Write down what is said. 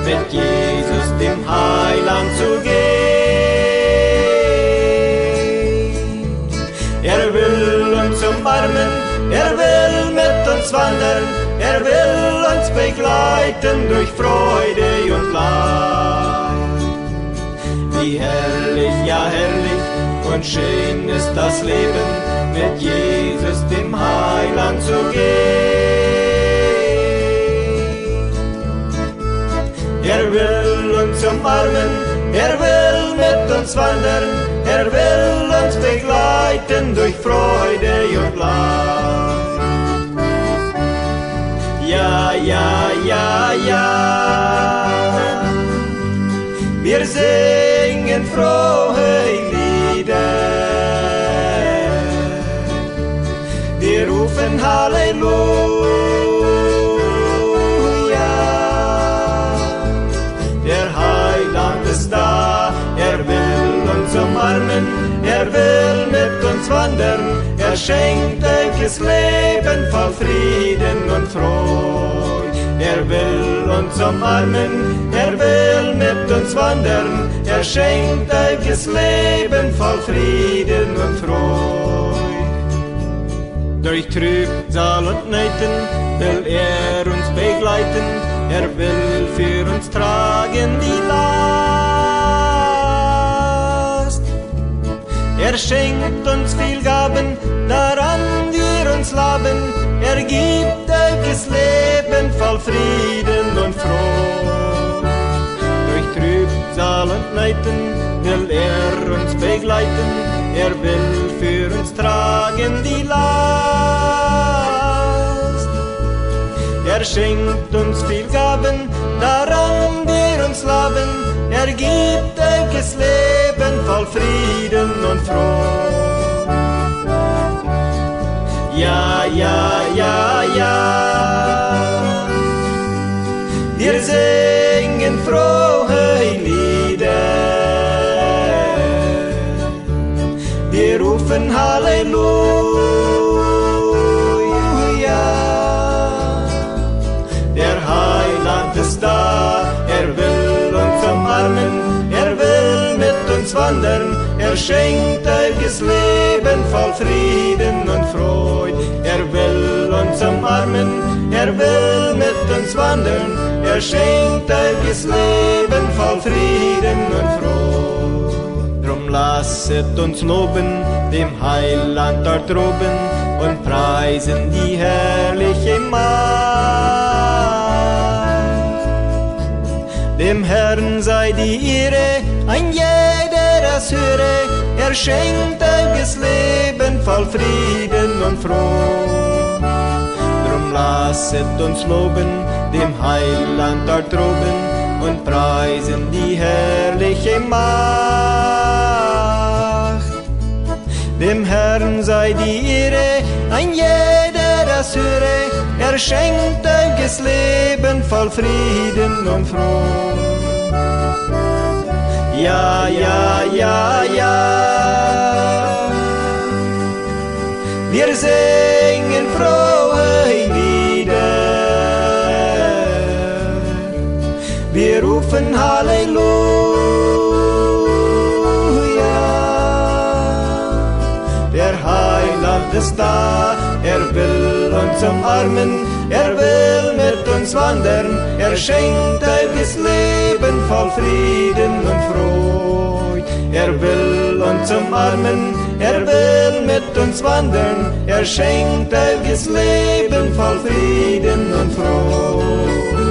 mit Jesus, dem Heiland, zu gehen. Er will uns umarmen, er will mit uns wandern, er will uns begleiten durch Freude und Leid. Wie herrlich, ja herrlich und schön ist das Leben, mit Jesus, dem Heiland, zu gehen. Er will uns umarmen, er will mit uns wandern, er will uns begleiten durch Freude und Leid. Ja, ja, ja, ja, wir singen frohe Lieder, wir rufen Halleluja. Der Heiland ist da, er will uns umarmen, er will mit uns wandern, er schenkt ewiges Leben voll Frieden und Freude. Er will uns umarmen, er will mit uns wandern, er schenkt ewiges Leben voll Frieden und Freude. Durch Trübsal und Nöten will er uns begleiten, er will für uns tragen die Last. Er schenkt uns viel Gaben, daran wir uns laben, er gibt ewiges Leben voll Frieden und Freude. Durch Trübsal und Nöten will er uns begleiten, er will für uns tragen die Last. Er schenkt uns viel Gaben, daran wir uns laben, er gibt ewiges Leben voll Frieden und Freude. Ja, ja, ja, ja, wir singen frohe Lieder, wir rufen Halleluja. Der Heiland ist da, er will uns umarmen, er will mit uns wandern, er schenkt ewiges Leben voll Frieden und Freude. Er will uns umarmen, er will mit uns wandern, er schenkt ewiges Leben voll Frieden und Freude. Drum lasset uns loben dem Heiland dort droben und preisen die herrliche Macht. Dem Herrn sei die Ehre, ein jeder es höre, er schenkt ewiges Leben voll Frieden und Freude. Drum lasset uns loben dem Heiland dort droben und preisen die herrliche Macht. Dem Herrn sei die Ehre, ein jeder es höre, er schenkt ewiges Leben voll Frieden und Freude. Ja, ja, ja, ja, wir singen frohe Lieder, wir rufen Halleluja. Der Heiland ist da, er will uns umarmen, er will mit uns wandern, er schenkt ewiges Leben voll Frieden und Freude. Er will uns umarmen, er will mit uns wandern, er schenkt ewiges Leben voll Frieden und Freude.